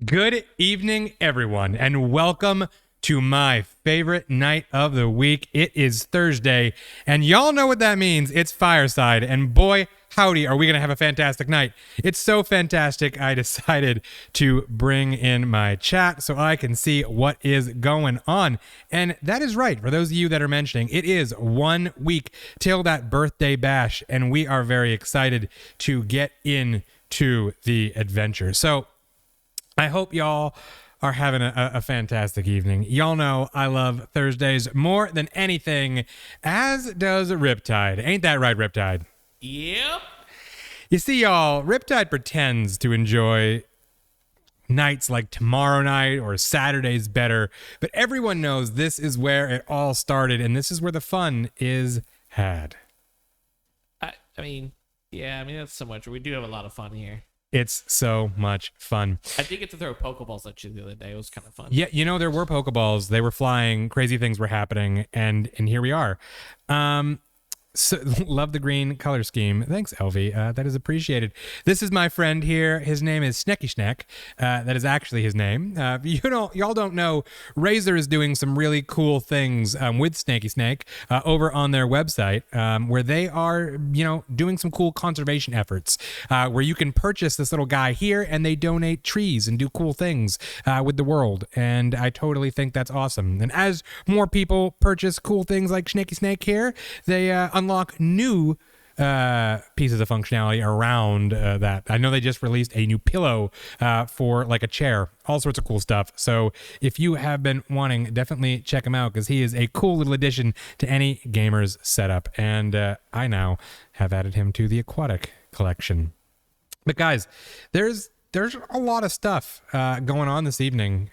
Good evening, everyone, and welcome to my favorite night of the week. It is Thursday, and y'all know what that means. It's Fireside, and boy, howdy, are we going to have a fantastic night. It's so fantastic, I decided to bring in my chat so I can see what is going on. And that is right, for those of you that are mentioning, it is 1 week till that birthday bash, and we are very excited to get into the adventure. So I hope y'all are having a fantastic evening. Y'all know I love Thursdays more than anything, as does Riptide. Ain't that right, Riptide? Yep. You see, y'all, Riptide pretends to enjoy nights like tomorrow night or Saturdays better, but everyone knows this is where it all started, and this is where the fun is had. I mean, that's so much. We do have a lot of fun here. It's so much fun. I did get to throw Pokeballs at you the other day. It was kind of fun. Yeah, you know, there were Pokeballs. They were flying. Crazy things were happening. And here we are. So, love the green color scheme. Thanks, Elvie. That is appreciated. This is my friend here. His name is Snecky Snack. That is actually his name. Y'all don't know, Razer is doing some really cool things with Snaky Snake over on their website, where they are, doing some cool conservation efforts, where you can purchase this little guy here, and they donate trees and do cool things with the world. And I totally think that's awesome. And as more people purchase cool things like Snaky Snake here, they unlock new pieces of functionality around that. I know they just released a new pillow for like a chair, all sorts of cool stuff. So if you have been wanting, definitely check him out, because he is a cool little addition to any gamer's setup. And I now have added him to the Aquatic collection. But guys, there's a lot of stuff going on this evening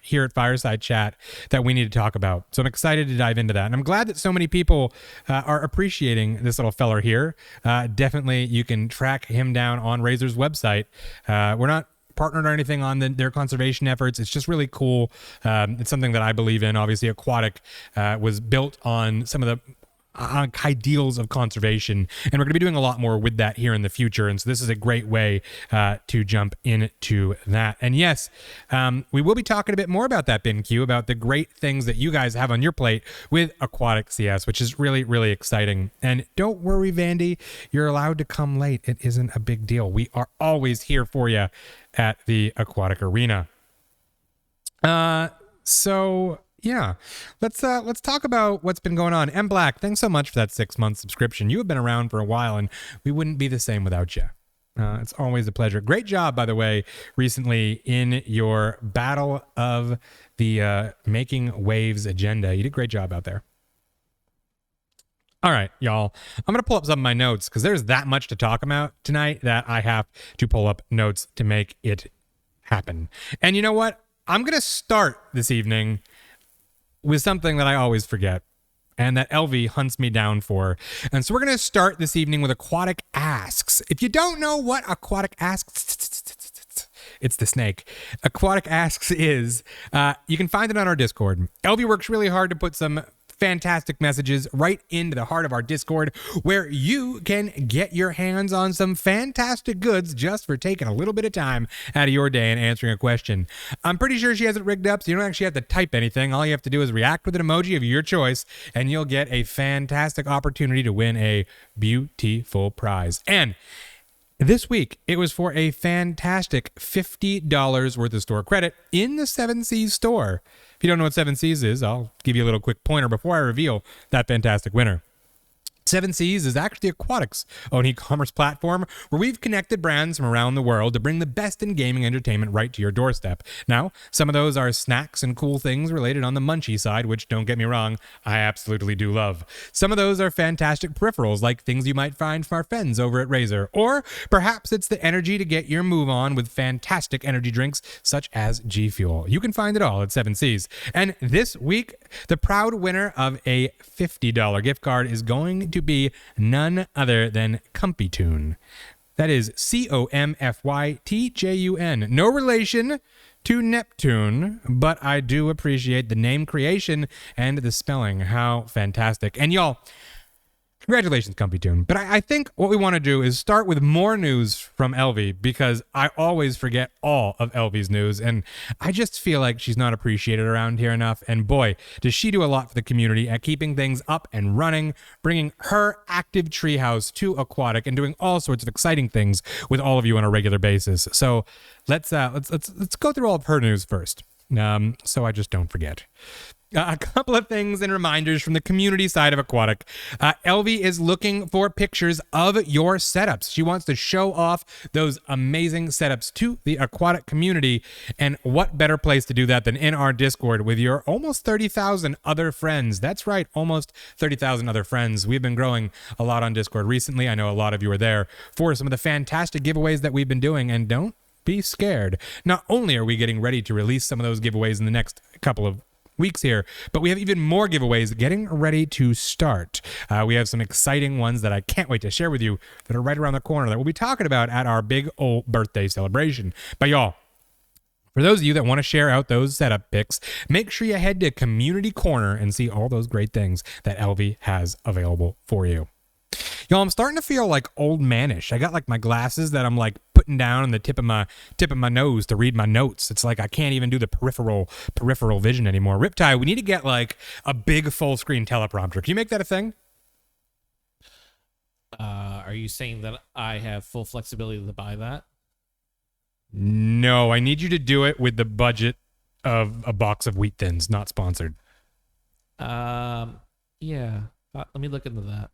here at Fireside Chat that we need to talk about. So I'm excited to dive into that. And I'm glad that so many people are appreciating this little feller here. Definitely, you can track him down on Razer's website. We're not partnered or anything on their conservation efforts. It's just really cool. It's something that I believe in. Obviously, Aquatic was built on some of the ideals of conservation, and we're going to be doing a lot more with that here in the future, and so this is a great way to jump into that. And yes, we will be talking a bit more about that, BinQ, about the great things that you guys have on your plate with Aquatic CS, which is really, really exciting. And don't worry, Vandy, you're allowed to come late. It isn't a big deal. We are always here for you at the Aquatic Arena. So yeah, let's talk about what's been going on. M Black, thanks so much for that 6-month subscription. You have been around for a while, and we wouldn't be the same without you. It's always a pleasure. Great job, by the way, recently in your Battle of the Making Waves agenda. You did a great job out there. All right, y'all. I'm going to pull up some of my notes, because there's that much to talk about tonight that I have to pull up notes to make it happen. And you know what? I'm going to start this evening with something that I always forget, and that LV hunts me down for. And so we're going to start this evening with Aquatic Asks. If you don't know what Aquatic Asks, it's the snake. Aquatic Asks is, you can find it on our Discord. LV works really hard to put some fantastic messages right into the heart of our Discord, where you can get your hands on some fantastic goods just for taking a little bit of time out of your day and answering a question. I'm pretty sure she has it rigged up so you don't actually have to type anything. All you have to do is react with an emoji of your choice, and you'll get a fantastic opportunity to win a beautiful prize. And this week, it was for a fantastic $50 worth of store credit in the 7 Seas store. If you don't know what 7 Seas is, I'll give you a little quick pointer before I reveal that fantastic winner. 7 Seas is actually Aquatic's own e-commerce platform, where we've connected brands from around the world to bring the best in gaming entertainment right to your doorstep. Now, some of those are snacks and cool things related on the munchy side, which, don't get me wrong, I absolutely do love. Some of those are fantastic peripherals, like things you might find from our friends over at Razer. Or perhaps it's the energy to get your move on with fantastic energy drinks such as G Fuel. You can find it all at 7 Seas. And this week, the proud winner of a $50 gift card is going to be none other than Compytune. That is COMFYTJUN. No relation to Neptune, but I do appreciate the name creation and the spelling. How fantastic. And y'all, Congratulations, Comfy Tune. But I think what we want to do is start with more news from Elvie, because I always forget all of Elvie's news, and I just feel like she's not appreciated around here enough. And boy, does she do a lot for the community at keeping things up and running, bringing her active treehouse to Aquatic, and doing all sorts of exciting things with all of you on a regular basis. So let's go through all of her news first, so I just don't forget. A couple of things and reminders from the community side of Aquatic. Elvie is looking for pictures of your setups. She wants to show off those amazing setups to the Aquatic community. And what better place to do that than in our Discord with your almost 30,000 other friends. That's right, almost 30,000 other friends. We've been growing a lot on Discord recently. I know a lot of you are there for some of the fantastic giveaways that we've been doing. And don't be scared. Not only are we getting ready to release some of those giveaways in the next couple of weeks here, but we have even more giveaways getting ready to start. We have some exciting ones that I can't wait to share with you that are right around the corner that we'll be talking about at our big old birthday celebration. But y'all, for those of you that want to share out those setup pics, make sure you head to Community Corner and see all those great things that Elvie has available for you. Y'all, I'm starting to feel like old manish. I got like my glasses that I'm like putting down on the tip of my nose to read my notes. It's like I can't even do the peripheral vision anymore. Riptide, we need to get like a big full screen teleprompter. Can you make that a thing? Are you saying that I have full flexibility to buy that? No, I need you to do it with the budget of a box of Wheat Thins, not sponsored. Yeah. Let me look into that.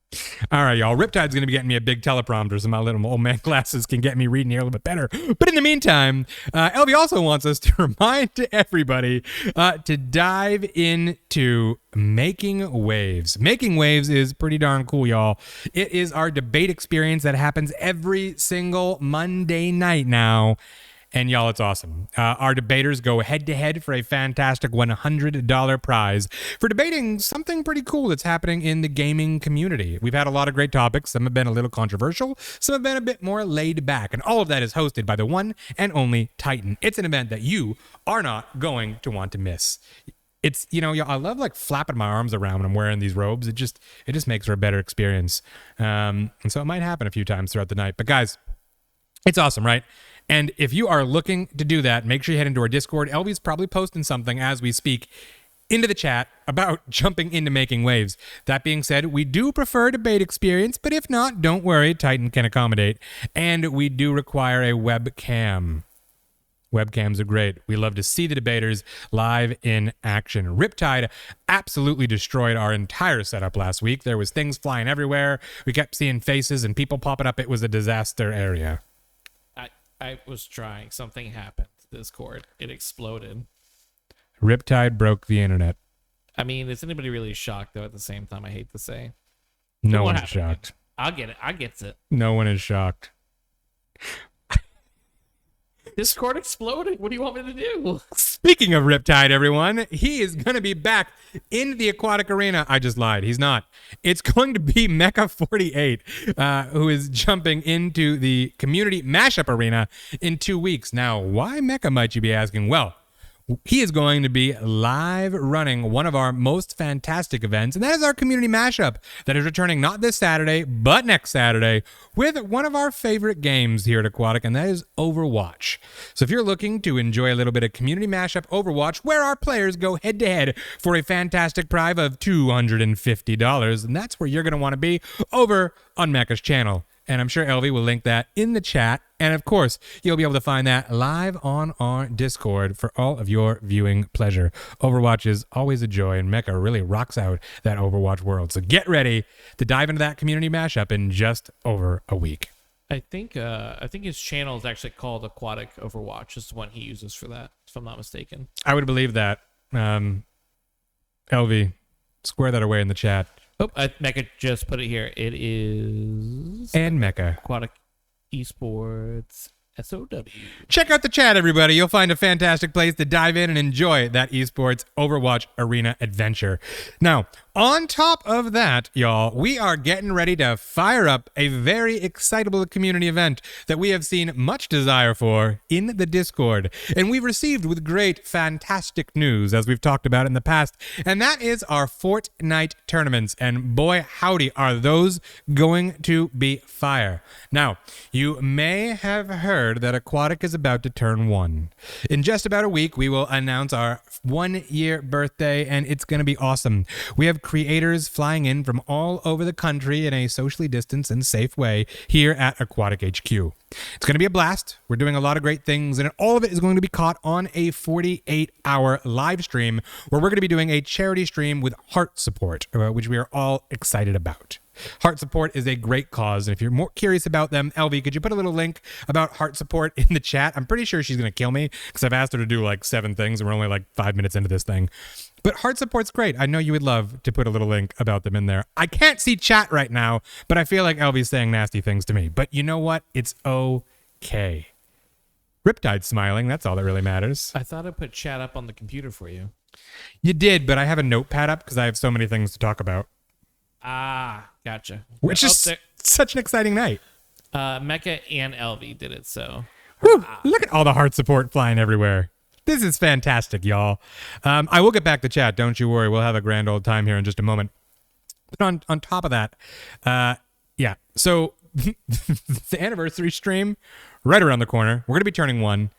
All right, y'all. Riptide's going to be getting me a big teleprompter so my little old man glasses can get me reading here a little bit better. But in the meantime, Elvie also wants us to remind everybody to dive into Making Waves. Making Waves is pretty darn cool, y'all. It is our debate experience that happens every single Monday night now. And y'all, it's awesome. Our debaters go head-to-head for a fantastic $100 prize for debating something pretty cool that's happening in the gaming community. We've had a lot of great topics. Some have been a little controversial. Some have been a bit more laid back. And all of that is hosted by the one and only Titan. It's an event that you are not going to want to miss. It's, you know, I love like flapping my arms around when I'm wearing these robes. It just makes for a better experience. And so it might happen a few times throughout the night. But guys, it's awesome, right? And if you are looking to do that, make sure you head into our Discord. Elvie's probably posting something as we speak into the chat about jumping into Making Waves. That being said, we do prefer debate experience, but if not, don't worry, Titan can accommodate. And we do require a webcam. Webcams are great. We love to see the debaters live in action. Riptide absolutely destroyed our entire setup last week. There was things flying everywhere. We kept seeing faces and people popping up. It was a disaster area. I was trying. Something happened to Discord. It exploded. Riptide broke the internet. I mean, is anybody really shocked, though, at the same time? I hate to say. No one's shocked. I'll get it. I gets it. No one is shocked. Discord exploded. What do you want me to do? Speaking of Riptide, everyone, he is going to be back in the Aquatic Arena. I just lied. He's not. It's going to be Mecha48, who is jumping into the Community Mashup Arena in 2 weeks. Now, why Mecha, might you be asking? Well, he is going to be live running one of our most fantastic events, and that is our Community Mashup that is returning not this Saturday, but next Saturday with one of our favorite games here at Aquatic, and that is Overwatch. So if you're looking to enjoy a little bit of Community Mashup Overwatch, where our players go head-to-head for a fantastic prize of $250, and that's where you're going to want to be over on Mecha's channel. And I'm sure Elvie will link that in the chat. And of course, you'll be able to find that live on our Discord for all of your viewing pleasure. Overwatch is always a joy, and Mecha really rocks out that Overwatch world. So get ready to dive into that community mashup in just over a week. I think his channel is actually called Aquatic Overwatch. Is the one he uses for that, if I'm not mistaken. I would believe that. Elvie, square that away in the chat. Oh, Mecha just put it here. It is... And Mecha. Aquatik Esports SOW. Check out the chat, everybody. You'll find a fantastic place to dive in and enjoy that esports Overwatch arena adventure. Now, on top of that, y'all, we are getting ready to fire up a very excitable community event that we have seen much desire for in the Discord. And we've received with great, fantastic news, as we've talked about in the past, and that is our Fortnight Tournaments. And boy, howdy, are those going to be fire. Now, you may have heard that Aquatic is about to turn 1. In just about a week, we will announce our 1-year birthday, and it's going to be awesome. We have creators flying in from all over the country in a socially distanced and safe way here at Aquatic HQ. It's going to be a blast. We're doing a lot of great things, and all of it is going to be caught on a 48-hour live stream where we're going to be doing a charity stream with heart support, which we are all excited about. Heart Support is a great cause, and if you're more curious about them, LV, could you put a little link about Heart Support in the chat? I'm pretty sure she's going to kill me because I've asked her to do like 7 things, and we're only like 5 minutes into this thing. But Heart Support's great. I know you would love to put a little link about them in there. I can't see chat right now, but I feel like LV's saying nasty things to me. But you know what? It's okay. Riptide's smiling. That's all that really matters. I thought I put chat up on the computer for you. You did, but I have a notepad up because I have so many things to talk about. Ah, gotcha. Which is such an exciting night. Mecha and LV did it, so. Whew, look at all the heart support flying everywhere. This is fantastic, y'all. I will get back to chat. Don't you worry. We'll have a grand old time here in just a moment. But on top of that, yeah. So the anniversary stream right around the corner. We're going to be turning 1.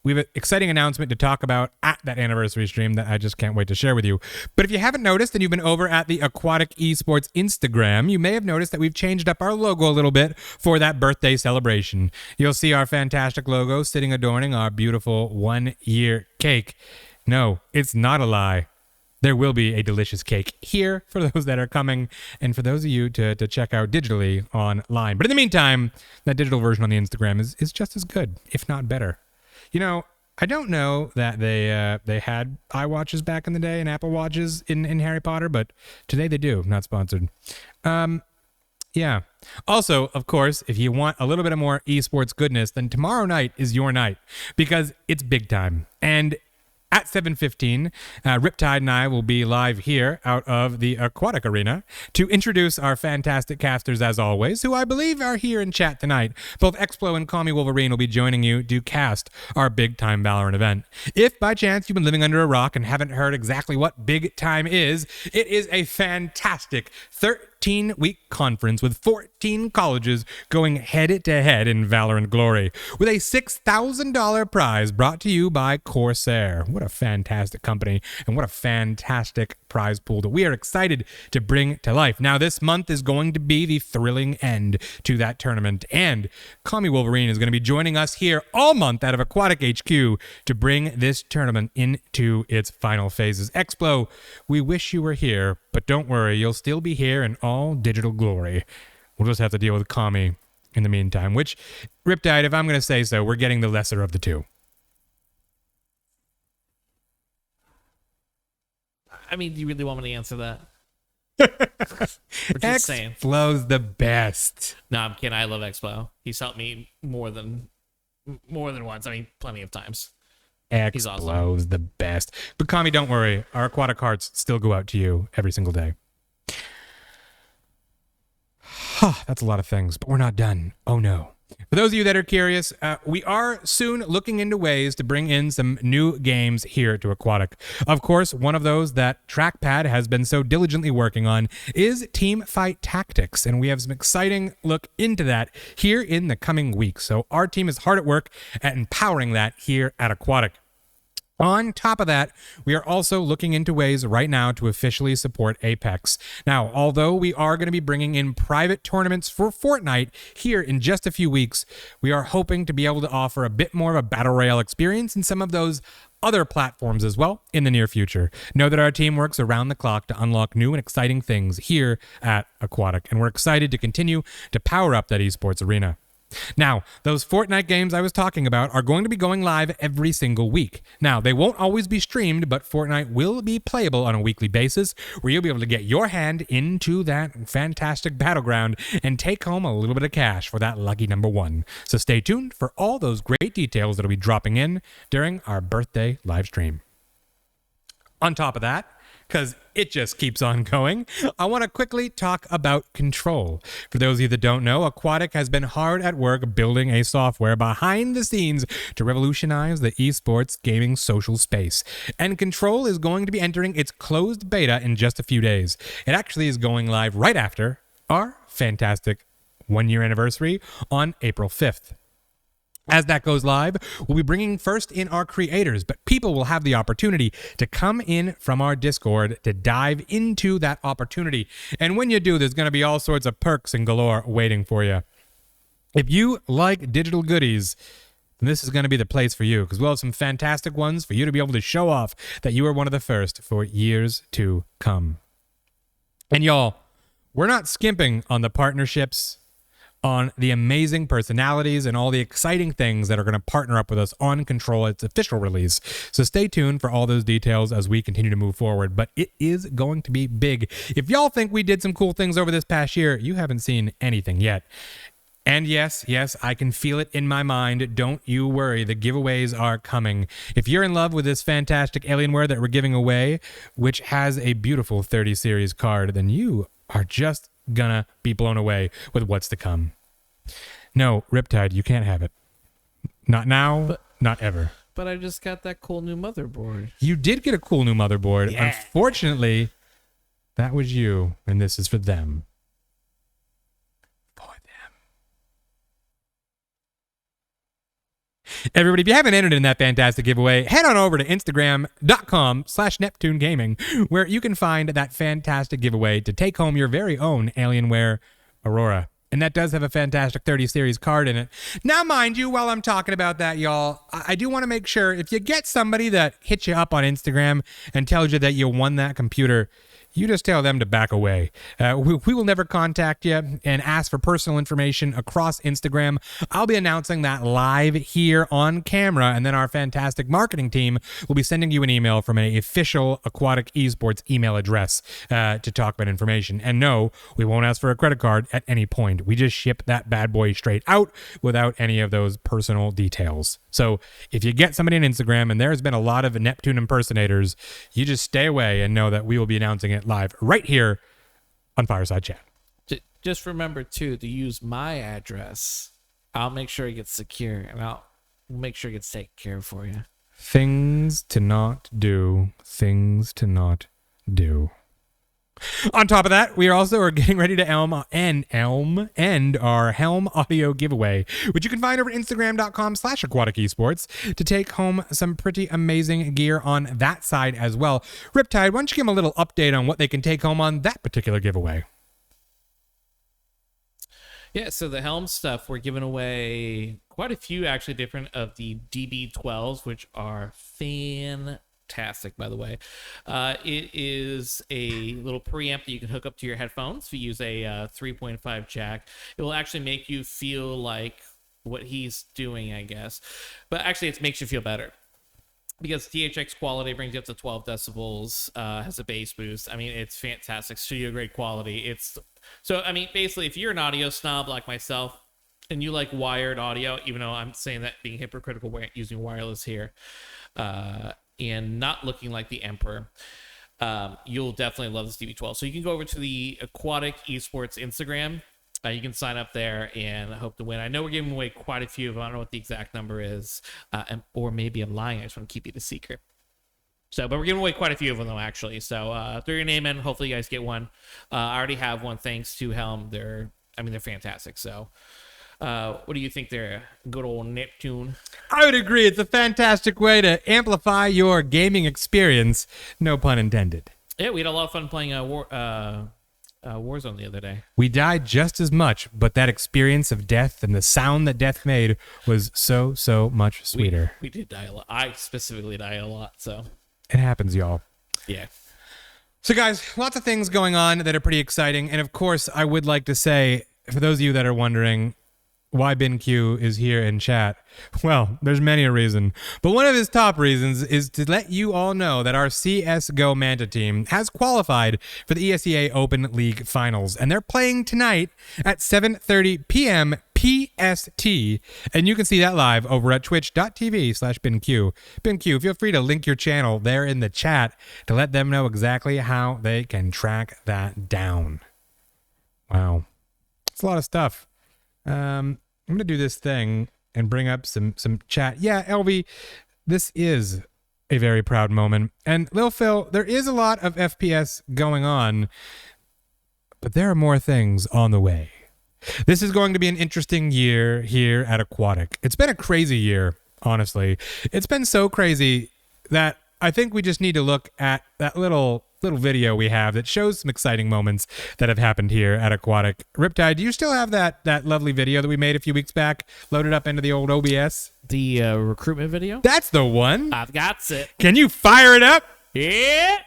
We have an exciting announcement to talk about at that anniversary stream that I just can't wait to share with you. But if you haven't noticed and you've been over at the Aquatic Esports Instagram, you may have noticed that we've changed up our logo a little bit for that birthday celebration. You'll see our fantastic logo sitting adorning our beautiful 1-year cake. No, it's not a lie. There will be a delicious cake here for those that are coming and for those of you to check out digitally online. But in the meantime, that digital version on the Instagram is just as good, if not better. You know, I don't know that they had iWatches back in the day and Apple Watches in Harry Potter, but today they do. Not sponsored. Yeah. Also, of course, if you want a little bit of more esports goodness, then tomorrow night is your night because it's big time. And at 7:15, Riptide and I will be live here out of the Aquatic Arena to introduce our fantastic casters as always, who I believe are here in chat tonight. Both Explo and Call Me Wolverine will be joining you to cast our big time Valorant event. If by chance you've been living under a rock and haven't heard exactly what big time is, it is a fantastic 13-week conference with 14 colleges going head-to-head in Valorant glory, with a $6,000 prize brought to you by Corsair. What a fantastic company, and what a fantastic prize pool that we are excited to bring to life. Now, this month is going to be the thrilling end to that tournament, and Call Me Wolverine is going to be joining us here all month out of Aquatic HQ to bring this tournament into its final phases. Explo, we wish you were here, but don't worry, you'll still be here in all digital glory. We'll just have to deal with Kami in the meantime, which, Riptide, if I'm going to say so, we're getting the lesser of the two. I mean, do you really want me to answer that? We're just saying. Explo's the best. No, I'm kidding. I love Explo. He's helped me more than once. I mean, plenty of times. He's awesome. Explo's the best. But Kami, don't worry. Our aquatic hearts still go out to you every single day. That's a lot of things, but we're not done. Oh no. For those of you that are curious, we are soon looking into ways to bring in some new games here to Aquatic. Of course, one of those that Trackpad has been so diligently working on is Team Fight Tactics, and we have some exciting look into that here in the coming weeks. So our team is hard at work at empowering that here at Aquatic. On top of that, we are also looking into ways right now to officially support Apex. Now, although we are going to be bringing in private tournaments for Fortnite here in just a few weeks, we are hoping to be able to offer a bit more of a battle royale experience in some of those other platforms as well in the near future. Know that our team works around the clock to unlock new and exciting things here at Aquatic, and we're excited to continue to power up that esports arena. Now, those Fortnite games I was talking about are going to be going live every single week. Now, they won't always be streamed, but Fortnite will be playable on a weekly basis where you'll be able to get your hand into that fantastic battleground and take home a little bit of cash for that lucky number one. So stay tuned for all those great details that'll be dropping in during our birthday live stream. On top of that, because it just keeps on going, I want to quickly talk about Control. For those of you that don't know, Aquatic has been hard at work building a software behind the scenes to revolutionize the esports gaming social space. And Control is going to be entering its closed beta in just a few days. It actually is going live right after our fantastic one-year anniversary on April 5th. As that goes live, we'll be bringing first in our creators, but people will have the opportunity to come in from our Discord to dive into that opportunity. And when you do, there's going to be all sorts of perks and galore waiting for you. If you like digital goodies, then this is going to be the place for you, because we'll have some fantastic ones for you to be able to show off that you are one of the first for years to come. And y'all, we're not skimping on the partnerships, on the amazing personalities and all the exciting things that are going to partner up with us on Control its official release. So stay tuned for all those details as we continue to move forward, but it is going to be big. If y'all think we did some cool things over this past year, you haven't seen anything yet. And yes, I can feel it in my mind. Don't you worry, the giveaways are coming. If you're in love with this fantastic Alienware that we're giving away, which has a beautiful 30 series card, then you are just gonna be blown away with what's to come. No, Riptide, you can't have it. Not now, not ever. But I just got that cool new motherboard. You did get a cool new motherboard. Yeah. Unfortunately, that was you, and this is for them. For them. Everybody, if you haven't entered in that fantastic giveaway, head on over to Instagram.com/NeptuneGaming, where you can find that fantastic giveaway to take home your very own Alienware Aurora. And that does have a fantastic 30 series card in it. Now, mind you, while I'm talking about that, y'all, I do want to make sure if you get somebody that hits you up on Instagram and tells you that you won that computer, you just tell them to back away. We will never contact you and ask for personal information across Instagram. I'll be announcing that live here on camera, and then our fantastic marketing team will be sending you an email from an official Aquatik Esports email address to talk about information. And no, we won't ask for a credit card at any point. We just ship that bad boy straight out without any of those personal details. So if you get somebody on Instagram, and there's been a lot of Neptune impersonators, you just stay away and know that we will be announcing it live right here on Fireside Chat. Just remember, too, to use my address. I'll make sure it gets secure, and I'll make sure it gets taken care of for you. Things to not do. Things to not do. On top of that, we are getting ready to end our Helm audio giveaway, which you can find over at Instagram.com/Aquatik Esports to take home some pretty amazing gear on that side as well. Riptide, why don't you give them a little update on what they can take home on that particular giveaway? Yeah, so the Helm stuff, we're giving away quite a few actually different of the DB12s, which are fantastic, by the way. It is a little preamp that you can hook up to your headphones if you use a 3.5 jack. It will actually make you feel like what he's doing, I guess. But actually, it makes you feel better, because THX quality brings you up to 12 decibels, has a bass boost. I mean, it's fantastic, studio-grade quality. So, I mean, basically, if you're an audio snob like myself, and you like wired audio, even though I'm saying that being hypocritical using wireless here, and not looking like the Emperor, you'll definitely love this DB12. So you can go over to the Aquatik Esports Instagram. You can sign up there and hope to win. I know we're giving away quite a few of them. I don't know what the exact number is, or maybe I'm lying. I just want to keep it a secret. So, but we're giving away quite a few of them, though, actually. So throw your name in. Hopefully you guys get one. I already have one thanks to Helm. They're fantastic. So what do you think there, good old Neptune? I would agree. It's a fantastic way to amplify your gaming experience. No pun intended. Yeah, we had a lot of fun playing Warzone the other day. We died just as much, but that experience of death and the sound that death made was so much sweeter. We did die a lot. I specifically die a lot, so. It happens, y'all. Yeah. So, guys, lots of things going on that are pretty exciting. And, of course, I would like to say, for those of you that are wondering, why BinQ is here in chat. Well, there's many a reason, but one of his top reasons is to let you all know that our CSGO Manta team has qualified for the ESEA Open League Finals, and they're playing tonight at 7:30 p.m. PST, and you can see that live over at twitch.tv/BinQ. BinQ, feel free to link your channel there in the chat to let them know exactly how they can track that down. Wow. It's a lot of stuff. I'm going to do this thing and bring up some chat. Yeah, LV, this is a very proud moment. And Lil Phil, there is a lot of FPS going on, but there are more things on the way. This is going to be an interesting year here at Aquatic. It's been a crazy year, honestly. It's been so crazy that I think we just need to look at that little video we have that shows some exciting moments that have happened here at Aquatic. Riptide, do you still have that lovely video that we made a few weeks back loaded up into the old OBS? The recruitment video? That's the one. I've got it. Can you fire it up? Yeah.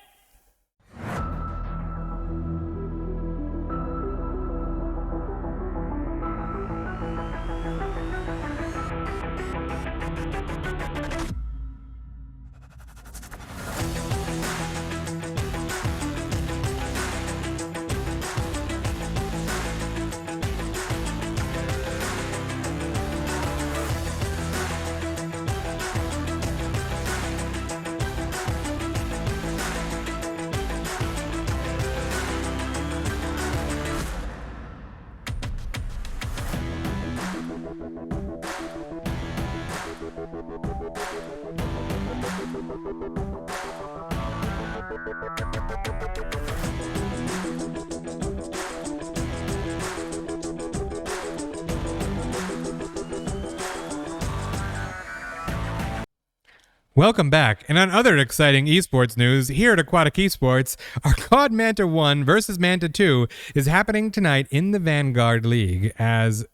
Welcome back, and on other exciting esports news, here at Aquatik Esports, our COD Manta 1 versus Manta 2 is happening tonight in the Vanguard League as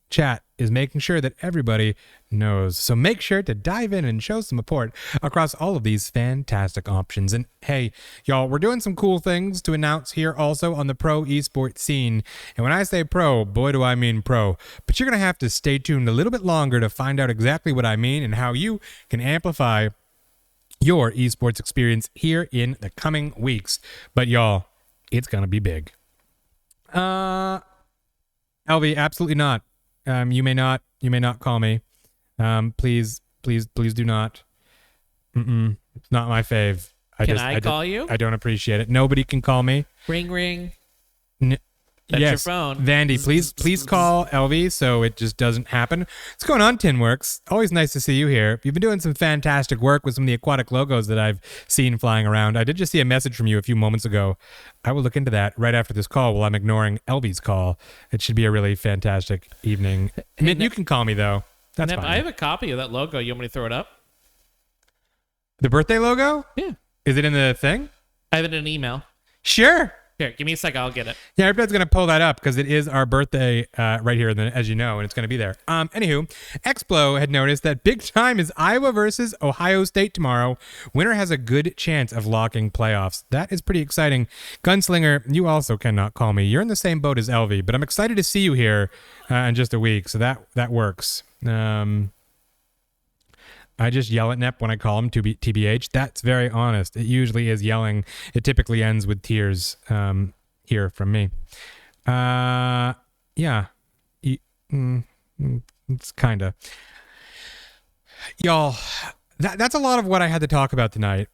chat is making sure that everybody knows. So make sure to dive in and show some support across all of these fantastic options. And hey, y'all, we're doing some cool things to announce here also on the pro esports scene. And when I say pro, boy, do I mean pro. But you're going to have to stay tuned a little bit longer to find out exactly what I mean and how you can amplify your esports experience here in the coming weeks. But y'all, it's going to be big. LV, absolutely not. You may not call me. Please do not. It's not my fave. Can I call you? I don't appreciate it. Nobody can call me. Ring, ring. That's yes, your phone. Vandy, please call LV so it just doesn't happen. What's going on, Tinworks? Always nice to see you here. You've been doing some fantastic work with some of the aquatic logos that I've seen flying around. I did just see a message from you a few moments ago. I will look into that right after this call while I'm ignoring LV's call. It should be a really fantastic evening. Mint, you can call me, though. That's fine. I have a copy of that logo. You want me to throw it up? The birthday logo? Yeah. Is it in the thing? I have it in an email. Sure. Here, give me a second. I'll get it. Yeah, everybody's going to pull that up because it is our birthday right here, as you know, and it's going to be there. Anywho, Explo had noticed that big time is Iowa versus Ohio State tomorrow. Winner has a good chance of locking playoffs. That is pretty exciting. Gunslinger, you also cannot call me. You're in the same boat as LV, but I'm excited to see you here in just a week, so that works. I just yell at Nep when I call him TBH. That's very honest. It usually is yelling. It typically ends with tears here from me. Yeah. It's kind of. Y'all, that's a lot of what I had to talk about tonight.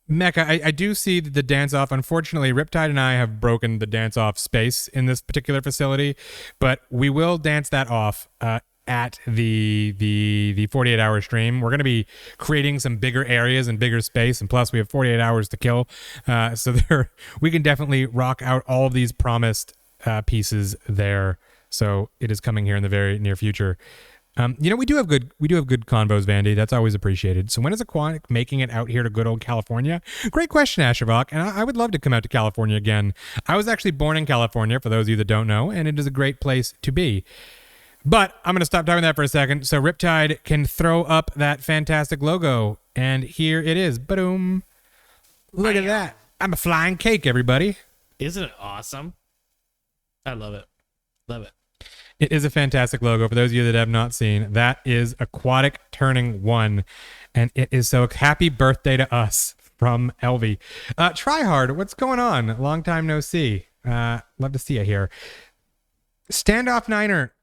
Mecca, I do see the dance-off. Unfortunately, Riptide and I have broken the dance-off space in this particular facility, but we will dance that off at the 48-hour stream. We're going to be creating some bigger areas and bigger space, and plus we have 48 hours to kill, so we can definitely rock out all of these promised pieces there. So it is coming here in the very near future. We do have good convos, Vandy. That's always appreciated. So when is Aquatic making it out here to good old California? Great question, Ashavok. And I would love to come out to California again. I was actually born in California, for those of you that don't know, and it is a great place to be. But I'm going to stop talking that for a second so Riptide can throw up that fantastic logo. And here it is. Boom. Look at that. I'm a flying cake, everybody. Isn't it awesome? I love it. Love it. It is a fantastic logo. For those of you that have not seen, that is Aquatic turning 1. And it is so happy birthday to us from Elvie. Tryhard, what's going on? Long time no see. Love to see you here. Standoff Niner,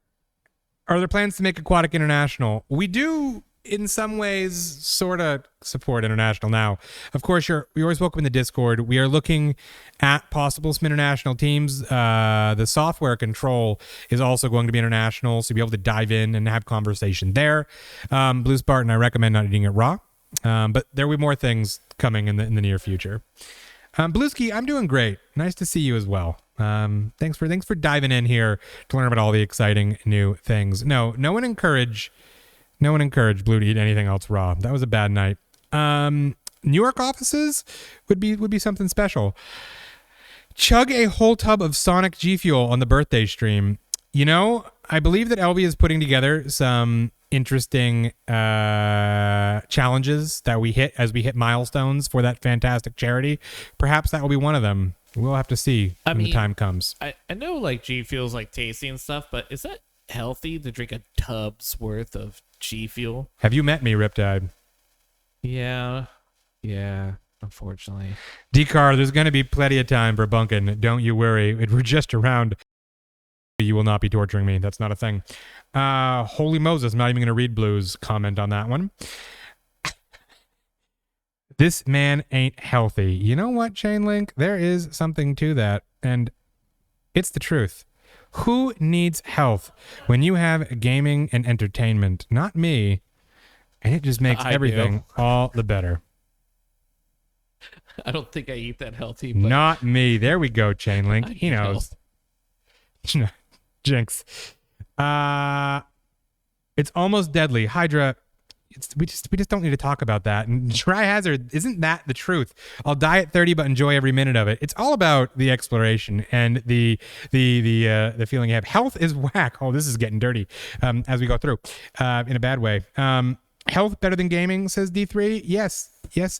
are there plans to make Aquatic international? We do, in some ways, sort of support international now. Of course, we always welcome in the Discord. We are looking at possible some international teams. The software control is also going to be international, so you'll be able to dive in and have conversation there. Blue Spartan, I recommend not eating it raw, but there will be more things coming in the near future. Blueski, I'm doing great. Nice to see you as well. Thanks for diving in here to learn about all the exciting new things. No one encouraged Blue to eat anything else raw. That was a bad night. New York offices would be something special. Chug a whole tub of Sonic G Fuel on the birthday stream. You know, I believe that Elvie is putting together some interesting challenges that we hit as we hit milestones for that fantastic charity. Perhaps that will be one of them. We'll have to see when the time comes. I know like G Fuel's like tasty and stuff, but is that healthy to drink a tub's worth of G Fuel? Have you met me, Riptide? Yeah, unfortunately. D-Car, there's going to be plenty of time for bunking. Don't you worry. We're just around. You will not be torturing me. That's not a thing. Holy Moses, I'm not even going to read Blue's comment on that one. This man ain't healthy. You know what, Chainlink? There is something to that, and it's the truth. Who needs health when you have gaming and entertainment? Not me. And it just makes everything all the better. I don't think I eat that healthy. But not me. There we go, Chainlink. He knows. Jinx. It's almost deadly. Hydra. We just don't need to talk about that. And Try Hazard, isn't that the truth? I'll die at 30, but enjoy every minute of it. It's all about the exploration and the feeling you have. Health is whack. Oh, this is getting dirty as we go through in a bad way. Health better than gaming, says D3. Yes,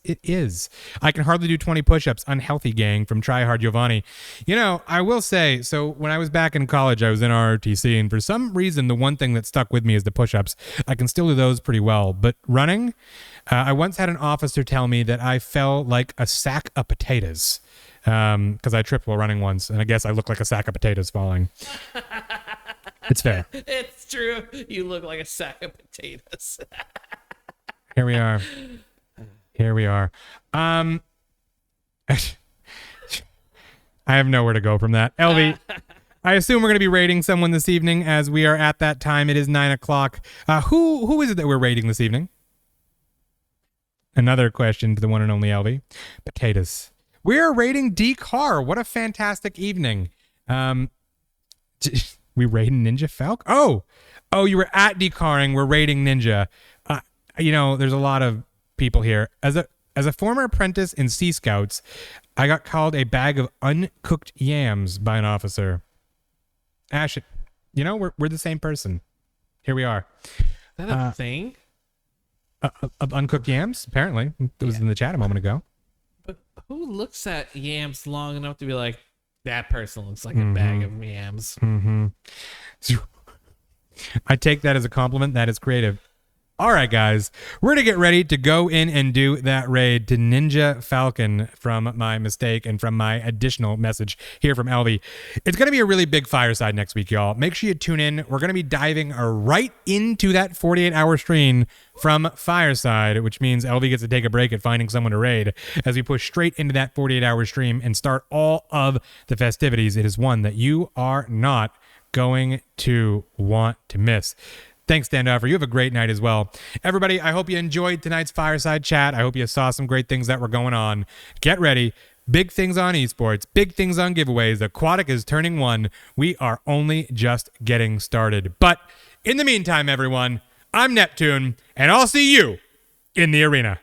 it is. I can hardly do 20 push-ups. Unhealthy, gang, from Tryhard Giovanni. You know, I will say, so when I was back in college, I was in ROTC, and for some reason, the one thing that stuck with me is the push-ups. I can still do those pretty well, but running, I once had an officer tell me that I fell like a sack of potatoes because I tripped while running once, and I guess I look like a sack of potatoes falling. It's fair. It's true. You look like a sack of potatoes. Here we are. I have nowhere to go from that. Elvie, I assume we're going to be rating someone this evening as we are at that time. It is 9 o'clock. Who is it that we're rating this evening? Another question to the one and only Elvie. Potatoes. We are rating D-Car. What a fantastic evening. We rating Ninja Falk? Oh, you were at D-Carring. We're rating Ninja. You know, there's a lot of people here. As a former apprentice in Sea Scouts, I got called a bag of uncooked yams by an officer. Ash, you know, we're the same person. Here we are. Is that a thing? Of uncooked yams, apparently. It was in the chat a moment ago. But who looks at yams long enough to be like, that person looks like a bag of yams? Mm-hmm. I take that as a compliment. That is creative. All right, guys, we're going to get ready to go in and do that raid to Ninja Falcon from my mistake and from my additional message here from Elvie. It's going to be a really big fireside next week, y'all. Make sure you tune in. We're going to be diving right into that 48-hour stream from Fireside, which means Elvie gets to take a break at finding someone to raid as we push straight into that 48-hour stream and start all of the festivities. It is one that you are not going to want to miss. Thanks, Standoffer. You have a great night as well. Everybody, I hope you enjoyed tonight's Fireside Chat. I hope you saw some great things that were going on. Get ready. Big things on esports. Big things on giveaways. Aquatic is turning 1. We are only just getting started. But in the meantime, everyone, I'm Neptune, and I'll see you in the arena.